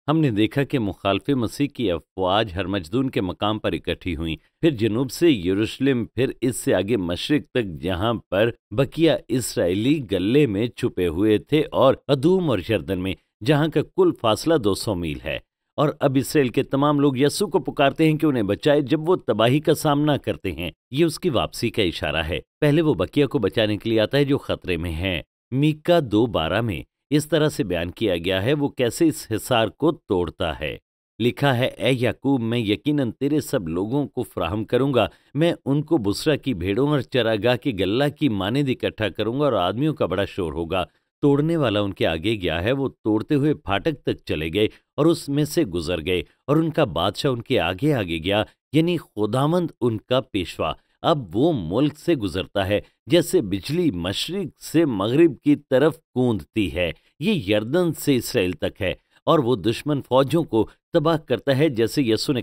ہم نے دیکھا کہ مخالف مسیح کی افواج ہرمجدون کے مقام پر اکٹھی ہوئیں، پھر جنوب سے یروشلم، پھر اس سے آگے مشرق تک جہاں پر بقیہ اسرائیلی گلے میں چھپے ہوئے تھے، اور ادوم اور یردن میں جہاں کا کل فاصلہ 200 میل ہے۔ اور اب اسرائیل کے تمام لوگ یسوع کو پکارتے ہیں کہ انہیں بچائے جب وہ تباہی کا سامنا کرتے ہیں۔ یہ اس کی واپسی کا اشارہ ہے۔ پہلے وہ بقیہ کو بچانے کے لیے آتا ہے جو خطرے میں ہیں۔ میکا 2:12 میں اس طرح سے بیان کیا گیا ہے وہ کیسے اس حصار کو توڑتا ہے۔ لکھا ہے، اے یعقوب، میں یقیناً تیرے سب لوگوں کو فراہم کروں گا، میں ان کو بسرا کی بھیڑوں اور چراگاہ کی گلہ کی مانند اکٹھا کروں گا، اور آدمیوں کا بڑا شور ہوگا۔ توڑنے والا ان کے آگے گیا ہے، وہ توڑتے ہوئے پھاٹک تک چلے گئے اور اس میں سے گزر گئے، اور ان کا بادشاہ ان کے آگے آگے گیا، یعنی خداوند ان کا پیشوا۔ اب وہ ملک سے گزرتا ہے جیسے بجلی مشرق سے مغرب کی طرف کوندتی ہے۔ یہ یردن سے اسرائیل تک ہے، اور وہ دشمن فوجوں کو تباہ کرتا ہے، جیسے یسوع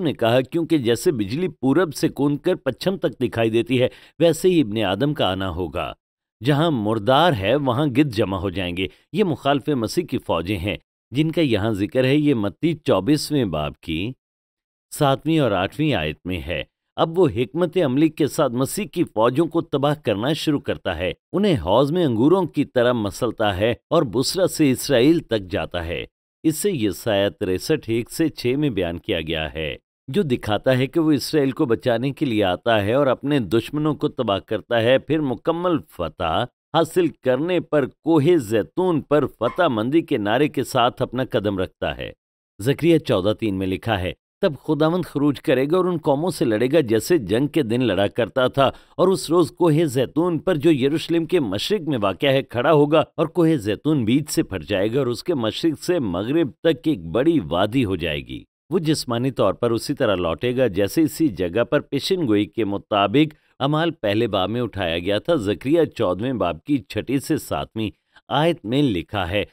نے کہا کیونکہ جیسے بجلی پورب سے کوند کر پچھم تک دکھائی دیتی ہے، ویسے ہی ابن آدم کا آنا ہوگا۔ جہاں مردار ہے وہاں گدھ جمع ہو جائیں گے۔ یہ مخالف مسیح کی فوجیں ہیں جن کا یہاں ذکر ہے۔ یہ متی 24ویں باب کی 7ویں اور 8ویں آیت میں ہے۔ اب وہ حکمت عملی کے ساتھ مسیح کی فوجوں کو تباہ کرنا شروع کرتا ہے، انہیں حوض میں انگوروں کی طرح مسلتا ہے اور بسرا سے اسرائیل تک جاتا ہے۔ اس سے یسایہ 63:1-6 میں بیان کیا گیا ہے، جو دکھاتا ہے کہ وہ اسرائیل کو بچانے کے لیے آتا ہے اور اپنے دشمنوں کو تباہ کرتا ہے، پھر مکمل فتح حاصل کرنے پر کوہ زیتون پر فتح مندی کے نعرے کے ساتھ اپنا قدم رکھتا ہے۔ زکریا 14:3 میں لکھا ہے، تب خداوند خروج کرے گا اور ان قوموں سے لڑے گا جیسے جنگ کے دن لڑا کرتا تھا، اور اس روز کوہ زیتون پر جو یروشلم کے مشرق میں واقع ہے کھڑا ہوگا، اور کوہ زیتون بیچ سے پھٹ جائے گا اور اس کے مشرق سے مغرب تک ایک بڑی وادی ہو جائے گی۔ وہ جسمانی طور پر اسی طرح لوٹے گا جیسے اسی جگہ پر پیشن گوئی کے مطابق اعمال پہلے باب میں اٹھایا گیا تھا۔ زکریا 14ویں باب کی 6 سے 7ویں آیت میں لکھا ہے،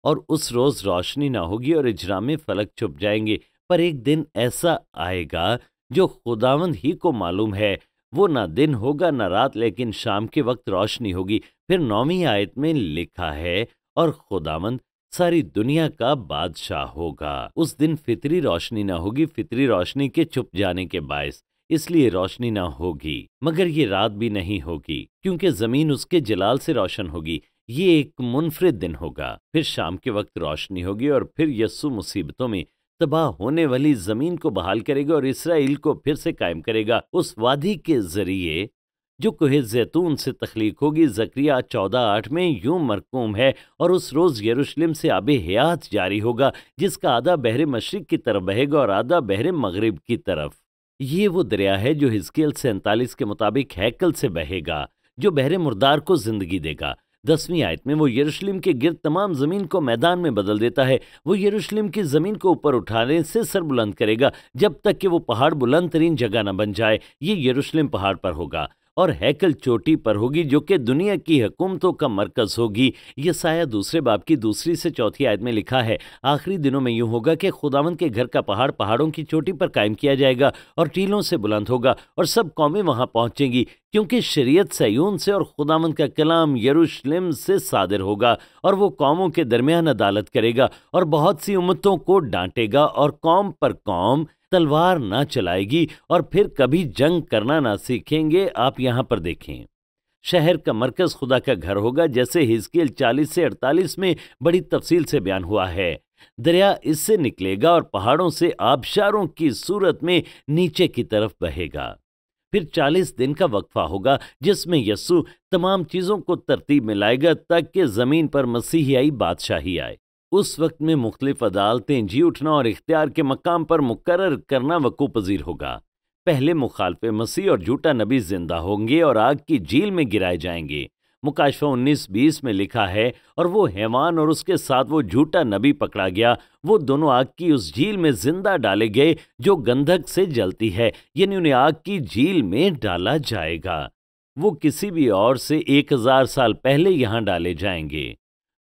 اور اس روز روشنی نہ ہوگی اور اجرام فلک چھپ جائیں گے، پر ایک دن ایسا آئے گا جو خداوند ہی کو معلوم ہے، وہ نہ دن ہوگا نہ رات، لیکن شام کے وقت روشنی ہوگی۔ پھر 9ویں آیت میں لکھا ہے، اور خداوند ساری دنیا کا بادشاہ ہوگا۔ اس دن فطری روشنی نہ ہوگی، فطری روشنی کے چھپ جانے کے باعث، اس لیے روشنی نہ ہوگی، مگر یہ رات بھی نہیں ہوگی، کیونکہ زمین اس کے جلال سے روشن ہوگی۔ یہ ایک منفرد دن ہوگا۔ پھر شام کے وقت روشنی ہوگی، اور پھر یسوع مصیبتوں میں تباہ ہونے والی زمین کو بحال کرے گا اور اسرائیل کو پھر سے قائم کرے گا اس وادی کے ذریعے جو کوہ زیتون سے تخلیق ہوگی۔ زکریا 14:8 میں یوں مرقوم ہے، اور اس روز یروشلم سے آب حیات جاری ہوگا، جس کا آدھا بحر مشرق کی طرف بہے گا اور آدھا بحر مغرب کی طرف۔ یہ وہ دریا ہے جو حزقیل 47 کے مطابق ہیکل سے بہے گا، جو بحر مردار کو زندگی دے گا۔ 10ویں آیت میں وہ یروشلم کے گرد تمام زمین کو میدان میں بدل دیتا ہے۔ وہ یروشلم کی زمین کو اوپر اٹھانے سے سر بلند کرے گا جب تک کہ وہ پہاڑ بلند ترین جگہ نہ بن جائے۔ یہ یروشلم پہاڑ پر ہوگا، اور ہیکل چوٹی پر ہوگی جو کہ دنیا کی حکومتوں کا مرکز ہوگی۔ یسایہ 2 باب کی 2 سے 4 آیت میں لکھا ہے، آخری دنوں میں یوں ہوگا کہ خداوند کے گھر کا پہاڑ پہاڑوں کی چوٹی پر قائم کیا جائے گا اور ٹیلوں سے بلند ہوگا، اور سب قومیں وہاں پہنچیں گی، کیونکہ شریعت صہیون سے اور خداوند کا کلام یروشلم سے صادر ہوگا، اور وہ قوموں کے درمیان عدالت کرے گا اور بہت سی امتوں کو ڈانٹے گا، اور قوم پر قوم تلوار نہ چلائے گی، اور پھر کبھی جنگ کرنا نہ سیکھیں گے۔ آپ یہاں پر دیکھیں، شہر کا مرکز خدا کا گھر ہوگا، جیسے حزقیل 40 سے 48 میں بڑی تفصیل سے بیان ہوا ہے۔ دریا اس سے نکلے گا اور پہاڑوں سے آبشاروں کی صورت میں نیچے کی طرف بہے گا۔ پھر 40 دن کا وقفہ ہوگا جس میں یسوع تمام چیزوں کو ترتیب میں لائے گا تاکہ زمین پر مسیحائی بادشاہی آئے۔ اس وقت میں مختلف عدالتیں جی اٹھنا اور اختیار کے مقام پر مقرر کرنا وقوع پذیر ہوگا۔ پہلے مخالف مسیح اور جھوٹا نبی زندہ ہوں گے اور آگ کی جھیل میں گرائے جائیں گے۔ مکاشفہ 19:20 میں لکھا ہے، اور وہ حیوان اور اس کے ساتھ وہ جھوٹا نبی پکڑا گیا، وہ دونوں آگ کی اس جھیل میں زندہ ڈالے گئے جو گندھک سے جلتی ہے، یعنی انہیں آگ کی جھیل میں ڈالا جائے گا۔ وہ کسی بھی اور سے 1000 سال پہلے یہاں ڈالے جائیں گے۔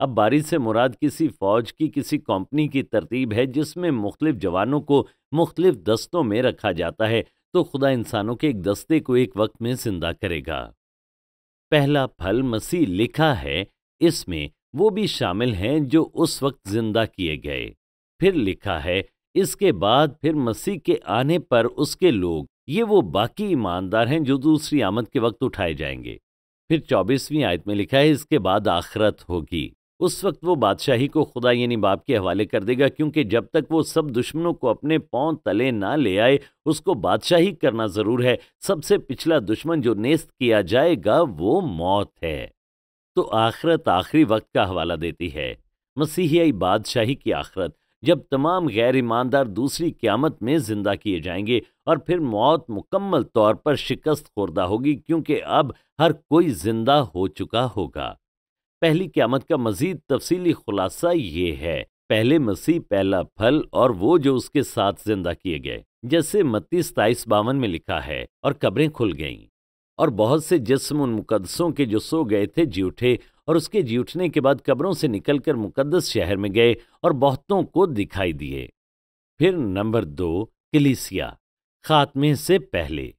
اب باری سے مراد کسی فوج کی کسی کمپنی کی ترتیب ہے جس میں مختلف جوانوں کو مختلف دستوں میں رکھا جاتا ہے، تو خدا انسانوں کے ایک دستے کو ایک وقت میں زندہ کرے گا۔ پہلا پھل مسیح لکھا ہے، اس میں وہ بھی شامل ہیں جو اس وقت زندہ کیے گئے۔ پھر لکھا ہے، اس کے بعد پھر مسیح کے آنے پر اس کے لوگ، یہ وہ باقی ایماندار ہیں جو دوسری آمد کے وقت اٹھائے جائیں گے۔ پھر 24ویں آیت میں لکھا ہے، اس کے بعد آخرت ہوگی۔ اس وقت وہ بادشاہی کو خدا یعنی باپ کے حوالے کر دے گا، کیونکہ جب تک وہ سب دشمنوں کو اپنے پاؤں تلے نہ لے آئے اس کو بادشاہی کرنا ضرور ہے۔ سب سے پچھلا دشمن جو نیست کیا جائے گا وہ موت ہے۔ تو آخرت آخری وقت کا حوالہ دیتی ہے، مسیحی بادشاہی کی آخرت، جب تمام غیر ایماندار دوسری قیامت میں زندہ کیے جائیں گے، اور پھر موت مکمل طور پر شکست خوردہ ہوگی، کیونکہ اب ہر کوئی زندہ ہو چکا ہوگا۔ پہلی قیامت کا مزید تفصیلی خلاصہ یہ ہے، پہلے مسیح پہلا پھل اور وہ جو اس کے ساتھ زندہ کیے گئے، جیسے متی 27:52 میں لکھا ہے، اور قبریں کھل گئیں، اور بہت سے جسم ان مقدسوں کے جو سو گئے تھے جی اٹھے، اور اس کے جی اٹھنے کے بعد قبروں سے نکل کر مقدس شہر میں گئے اور بہتوں کو دکھائی دیے۔ پھر نمبر 2 کلیسیا، خاتمے سے پہلے۔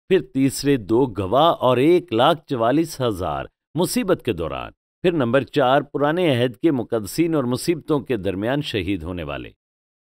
پھر تیسرے 2 گواہ اور 1,44,000 مصیبت کے دوران۔ پھر نمبر 4 پرانے عہد کے مقدسین اور مصیبتوں کے درمیان شہید ہونے والے۔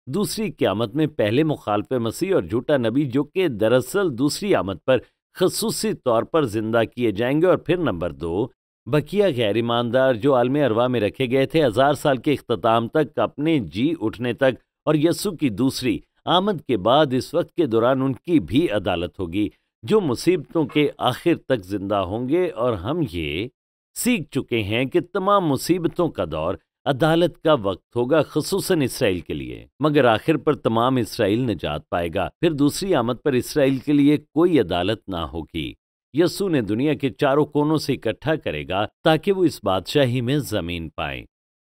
دوسری قیامت میں پہلے مخالف مسیح اور جھوٹا نبی جو کہ دراصل دوسری آمد پر خصوصی طور پر زندہ کیے جائیں گے۔ اور پھر نمبر 2 بقیہ غیر ایماندار جو عالم ارواح میں رکھے گئے تھے 1000 سال کے اختتام تک، اپنے جی اٹھنے تک، اور یسوع کی دوسری آمد کے بعد اس وقت کے دوران ان کی بھی عدالت ہوگی، جو مصیبتوں کے آخر تک زندہ ہوں گے۔ اور ہم یہ سیکھ چکے ہیں کہ تمام مصیبتوں کا دور عدالت کا وقت ہوگا، خصوصاً اسرائیل کے لیے، مگر آخر پر تمام اسرائیل نجات پائے گا۔ پھر دوسری آمد پر اسرائیل کے لیے کوئی عدالت نہ ہوگی۔ یسوع نے دنیا کے چاروں کونوں سے اکٹھا کرے گا تاکہ وہ اس بادشاہی میں زمین پائیں۔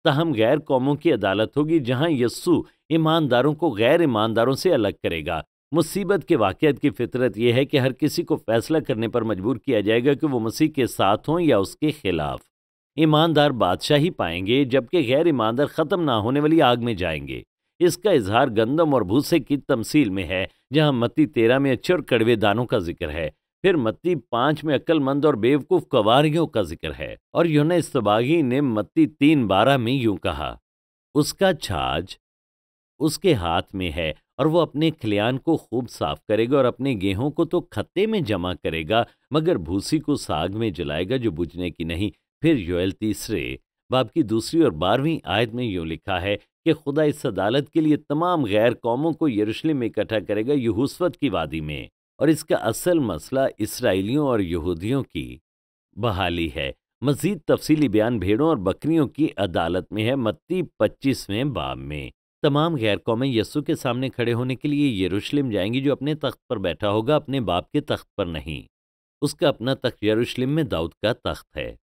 تاہم غیر قوموں کی عدالت ہوگی، جہاں یسوع ایمانداروں کو غیر ایمانداروں سے الگ کرے گا۔ مصیبت کے واقعات کی فطرت یہ ہے کہ ہر کسی کو فیصلہ کرنے پر مجبور کیا جائے گا کہ وہ مسیح کے ساتھ ہوں یا اس کے خلاف۔ ایماندار بادشاہی پائیں گے، جبکہ غیر ایماندار ختم نہ ہونے والی آگ میں جائیں گے۔ اس کا اظہار گندم اور بھوسے کی تمثیل میں ہے، جہاں متی 13 میں اچھے اور کڑوے دانوں کا ذکر ہے۔ پھر متی 5 میں عقل مند اور بیوقوف کنواریوں کا ذکر ہے، اور یوحنا اصطباغی نے متی 3:12 میں یوں کہا، اس کا چھاج اس کے ہاتھ میں ہے، اور وہ اپنے کھلیان کو خوب صاف کرے گا، اور اپنے گیہوں کو تو کھتے میں جمع کرے گا، مگر بھوسی کو ساگ میں جلائے گا جو بجھنے کی نہیں۔ پھر یوئیل 3 باب کی 2 اور 12 آیت میں یوں لکھا ہے کہ خدا اس عدالت کے لیے تمام غیر قوموں کو یروشلم میں اکٹھا کرے گا، یہوسفت کی وادی میں، اور اس کا اصل مسئلہ اسرائیلیوں اور یہودیوں کی بحالی ہے۔ مزید تفصیلی بیان بھیڑوں اور بکریوں کی عدالت میں ہے، متی 25 باب میں۔ تمام غیر قومیں یسوع کے سامنے کھڑے ہونے کے لیے یروشلم جائیں گی، جو اپنے تخت پر بیٹھا ہوگا، اپنے باپ کے تخت پر نہیں۔ اس کا اپنا تخت یروشلم میں داؤد کا تخت ہے۔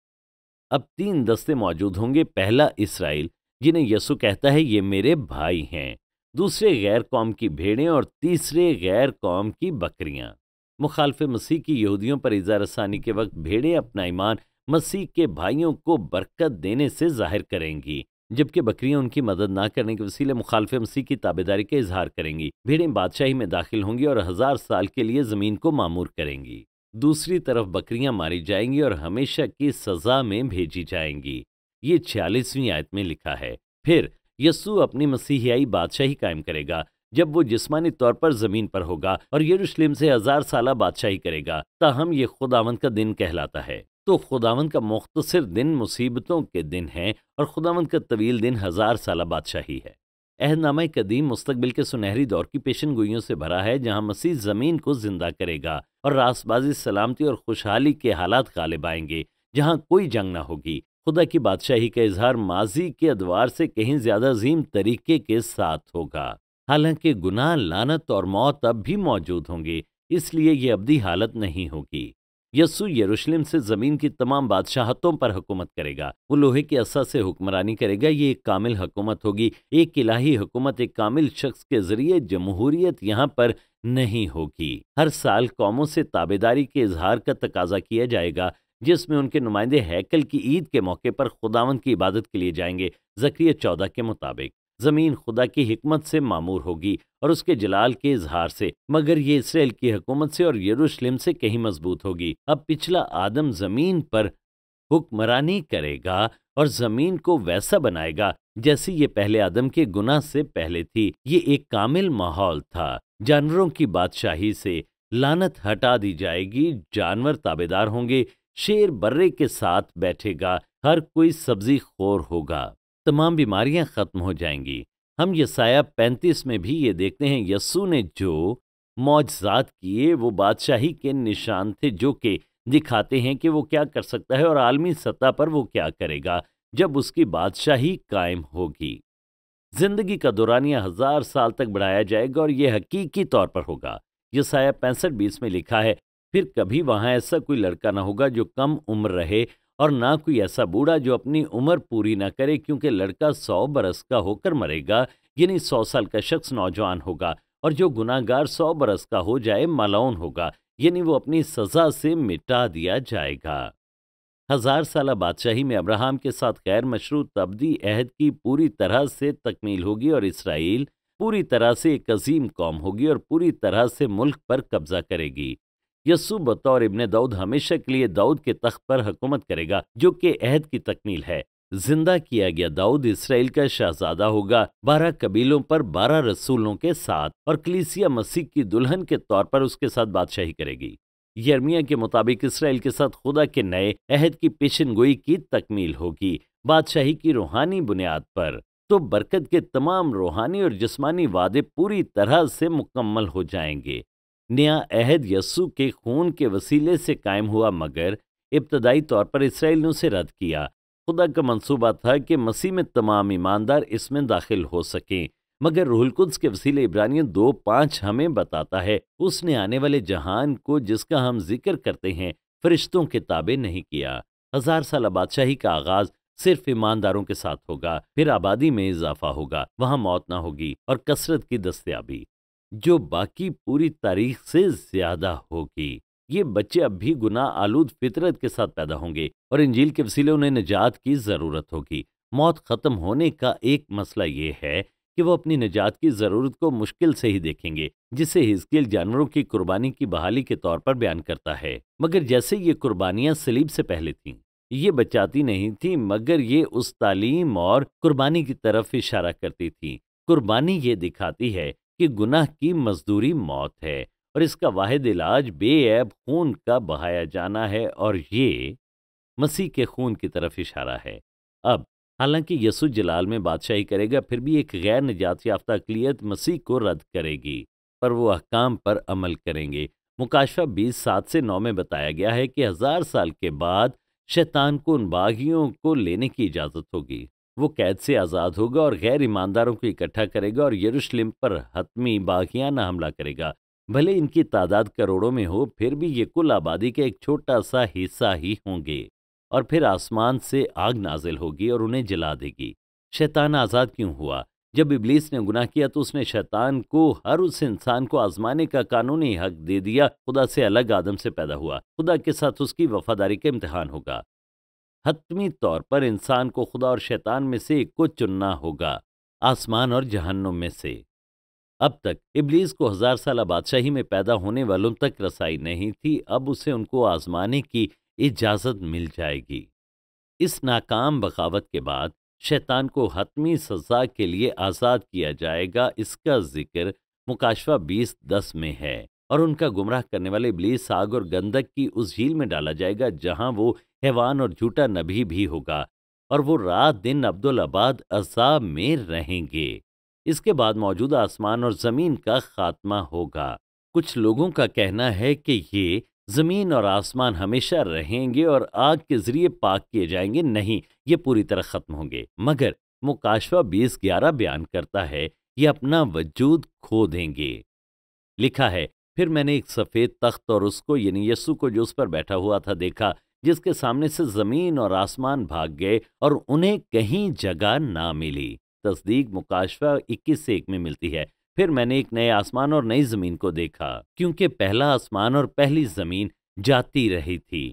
اب 3 دستے موجود ہوں گے، پہلا اسرائیل جنہیں یسوع کہتا ہے یہ میرے بھائی ہیں، دوسرے غیر قوم کی بھیڑیں، اور تیسرے غیر قوم کی بکریاں۔ مخالف مسیح کی یہودیوں پر اظہار ثانی کے وقت بھیڑیں اپنا ایمان مسیح کے بھائیوں کو برکت دینے سے ظاہر کریں گی، جبکہ بکریاں ان کی مدد نہ کرنے کے وسیلے مخالف مسیح کی تابعداری کا اظہار کریں گی۔ بھیڑیں بادشاہی میں داخل ہوں گی اور 1000 سال کے لیے زمین کو معمور کریں گی۔ دوسری طرف بکریاں ماری جائیں گی اور ہمیشہ کی سزا میں بھیجی جائیں گی۔ یہ 46ویں آیت میں لکھا ہے۔ پھر یسوع اپنی مسیحیائی بادشاہی قائم کرے گا، جب وہ جسمانی طور پر زمین پر ہوگا اور یروشلم سے 1000 سالہ بادشاہی کرے گا، تاہم یہ خداوند کا دن کہلاتا ہے۔ تو خداوند کا مختصر دن مصیبتوں کے دن ہے، اور خداوند کا طویل دن 1000 سالہ بادشاہی ہے۔ عہد نامہ قدیم مستقبل کے سنہری دور کی پیشن گوئیوں سے بھرا ہے، جہاں مسیح زمین کو زندہ کرے گا اور راست بازی، سلامتی اور خوشحالی کے حالات غالب آئیں گے، جہاں کوئی جنگ نہ ہوگی۔ خدا کی بادشاہی کا اظہار ماضی کے ادوار سے کہیں زیادہ عظیم طریقے کے ساتھ ہوگا۔ حالانکہ گناہ، لعنت اور موت اب بھی موجود ہوں گے، اس لیے یہ ابدی حالت نہیں ہوگی۔ یسوع یروشلم سے زمین کی تمام بادشاہتوں پر حکومت کرے گا۔ وہ لوہے کے عصا سے حکمرانی کرے گا۔ یہ ایک کامل حکومت ہوگی، ایک الہی حکومت، ایک کامل شخص کے ذریعے۔ جمہوریت یہاں پر نہیں ہوگی۔ ہر سال قوموں سے تابعداری کے اظہار کا تقاضا کیا جائے گا، جس میں ان کے نمائندے ہیکل کی عید کے موقع پر خداوند کی عبادت کے لیے جائیں گے۔ زکریا 14 کے مطابق زمین خدا کی حکمت سے معمور ہوگی اور اس کے جلال کے اظہار سے، مگر یہ اسرائیل کی حکومت سے اور یروشلم سے کہیں مضبوط ہوگی۔ اب پچھلا آدم زمین پر حکمرانی کرے گا اور زمین کو ویسا بنائے گا جیسی یہ پہلے آدم کے گناہ سے پہلے تھی۔ یہ ایک کامل ماحول تھا۔ جانوروں کی بادشاہی سے لعنت ہٹا دی جائے گی، جانور تابعدار ہوں گے، شیر برے کے ساتھ بیٹھے گا، ہر کوئی سبزی خور ہوگا، تمام بیماریاں ختم ہو جائیں گی۔ ہم یسایہ 35 میں بھی یہ دیکھتے ہیں، یسوع نے جو معجزات کیے وہ بادشاہی کے نشان تھے جو کہ دکھاتے ہیں کہ وہ کیا کر سکتا ہے اور عالمی سطح پر وہ کیا کرے گا جب اس کی بادشاہی قائم ہوگی۔ زندگی کا دورانیہ 1000 سال تک بڑھایا جائے گا اور یہ حقیقی طور پر ہوگا۔ یسایہ 65:20 میں لکھا ہے، پھر کبھی وہاں ایسا کوئی لڑکا نہ ہوگا جو کم عمر رہے اور نہ کوئی ایسا بوڑھا جو اپنی عمر پوری نہ کرے، کیونکہ لڑکا 100 برس کا ہو کر مرے گا، یعنی 100 سال کا شخص نوجوان ہوگا، اور جو گناہ گار 100 برس کا ہو جائے ملعون ہوگا، یعنی وہ اپنی سزا سے مٹا دیا جائے گا۔ 1000 سالہ بادشاہی میں ابراہیم کے ساتھ غیر مشروط ابدی عہد کی پوری طرح سے تکمیل ہوگی اور اسرائیل پوری طرح سے ایک عظیم قوم ہوگی اور پوری طرح سے ملک پر قبضہ کرے گی۔ یسوع بطور ابن داؤد ہمیشہ کے لیے داؤد کے تخت پر حکومت کرے گا، جو کہ عہد کی تکمیل ہے۔ زندہ کیا گیا داؤد اسرائیل کا شہزادہ ہوگا، 12 قبیلوں پر 12 رسولوں کے ساتھ، اور کلیسیا مسیح کی دلہن کے طور پر اس کے ساتھ بادشاہی کرے گی۔ یرمیہ کے مطابق اسرائیل کے ساتھ خدا کے نئے عہد کی پیشن گوئی کی تکمیل ہوگی بادشاہی کی روحانی بنیاد پر، تو برکت کے تمام روحانی اور جسمانی وعدے پوری طرح سے مکمل ہو جائیں گے۔ نیا عہد یسوع کے خون کے وسیلے سے قائم ہوا، مگر ابتدائی طور پر اسرائیل نے اسے رد کیا۔ خدا کا منصوبہ تھا کہ مسیح میں تمام ایماندار اس میں داخل ہو سکیں، مگر روح القدس کے وسیلے عبرانیوں 2:5 ہمیں بتاتا ہے، اس نے آنے والے جہان کو جس کا ہم ذکر کرتے ہیں فرشتوں کے تابع نہیں کیا۔ 1000 سالہ بادشاہی کا آغاز صرف ایمانداروں کے ساتھ ہوگا، پھر آبادی میں اضافہ ہوگا، وہاں موت نہ ہوگی اور کثرت کی دستیابی جو باقی پوری تاریخ سے زیادہ ہوگی۔ یہ بچے اب بھی گناہ آلود فطرت کے ساتھ پیدا ہوں گے اور انجیل کے وسیلے انہیں نجات کی ضرورت ہوگی۔ موت ختم ہونے کا ایک مسئلہ یہ ہے کہ وہ اپنی نجات کی ضرورت کو مشکل سے ہی دیکھیں گے، جسے حزقیل جانوروں کی قربانی کی بحالی کے طور پر بیان کرتا ہے۔ مگر جیسے یہ قربانیاں صلیب سے پہلے تھیں، یہ بچاتی نہیں تھیں، مگر یہ اس تعلیم اور قربانی کی طرف اشارہ کرتی تھیں۔ قربانی یہ دکھاتی ہے کہ گناہ کی مزدوری موت ہے اور اس کا واحد علاج بے عیب خون کا بہایا جانا ہے، اور یہ مسیح کے خون کی طرف اشارہ ہے۔ اب حالانکہ یسوع جلال میں بادشاہی کرے گا، پھر بھی ایک غیر نجات یافتہ اقلیت مسیح کو رد کرے گی، پر وہ احکام پر عمل کریں گے۔ مکاشفہ 20:7-9 میں بتایا گیا ہے کہ 1000 سال کے بعد شیطان کو ان باغیوں کو لینے کی اجازت ہوگی۔ وہ قید سے آزاد ہوگا اور غیر ایمانداروں کو اکٹھا کرے گا اور یروشلم پر حتمی باغیانہ حملہ کرے گا۔ بھلے ان کی تعداد کروڑوں میں ہو، پھر بھی یہ کل آبادی کا ایک چھوٹا سا حصہ ہی ہوں گے، اور پھر آسمان سے آگ نازل ہوگی اور انہیں جلا دے گی۔ شیطان آزاد کیوں ہوا؟ جب ابلیس نے گناہ کیا تو اس نے شیطان کو ہر اس انسان کو آزمانے کا قانونی حق دے دیا۔ خدا سے الگ آدم سے پیدا ہوا، خدا کے ساتھ اس کی وفاداری کا امتحان ہوگا۔ حتمی طور پر انسان کو خدا اور شیطان میں سے ایک کو چننا ہوگا، آسمان اور جہنم میں سے۔ اب تک ابلیس کو 1000 سالہ بادشاہی میں پیدا ہونے والوں تک رسائی نہیں تھی، اب اسے ان کو آزمانے کی اجازت مل جائے گی۔ اس ناکام بغاوت کے بعد شیطان کو حتمی سزا کے لیے آزاد کیا جائے گا۔ اس کا ذکر مکاشفہ 20:10 میں ہے، اور ان کا گمراہ کرنے والے ابلیس آگ اور گندک کی اس جھیل میں ڈالا جائے گا جہاں وہ حیوان اور جھوٹا نبی بھی ہوگا، اور وہ رات دن ابدالآباد عذاب میں رہیں گے۔ اس کے بعد موجودہ آسمان اور زمین کا خاتمہ ہوگا۔ کچھ لوگوں کا کہنا ہے کہ یہ زمین اور آسمان ہمیشہ رہیں گے اور آگ کے ذریعے پاک کیے جائیں گے، نہیں، یہ پوری طرح ختم ہوں گے۔ مگر مکاشفہ 20:11 بیان کرتا ہے یہ اپنا وجود کھو دیں گے۔ لکھا ہے، پھر میں نے ایک سفید تخت اور اس کو، یعنی یسوع کو جو اس پر بیٹھا ہوا تھا، دیکھا، جس کے سامنے سے زمین اور آسمان بھاگ گئے اور انہیں کہیں جگہ نہ ملی۔ تصدیق مکاشفہ 21:1 میں ملتی ہے۔ پھر میں نے ایک نئے آسمان اور نئی زمین کو دیکھا، کیونکہ پہلا آسمان اور پہلی زمین جاتی رہی تھی،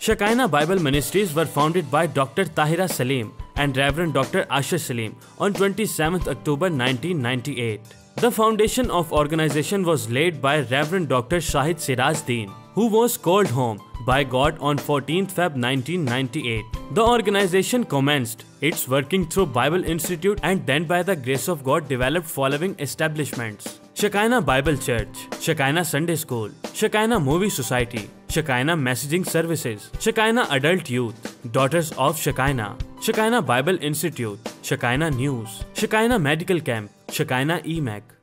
Shekinah Bible Ministries were founded by Dr. Tahira Salim and Reverend Dr. Asher Salim on 27th October 1998. The foundation of organization was laid by Reverend Dr. Shahid Siraj Deen, who was called home by God on 14th Feb 1998. The organization commenced its working through Bible Institute and then by the grace of God developed following establishments: Shekinah Bible Church, Shekinah Sunday School, Shekinah Movie Society, Shekinah Messaging Services, Shekinah Adult Youth, Daughters of Shekinah, Shekinah Bible Institute, Shekinah News, Shekinah Medical Camp, Shekinah EMAC.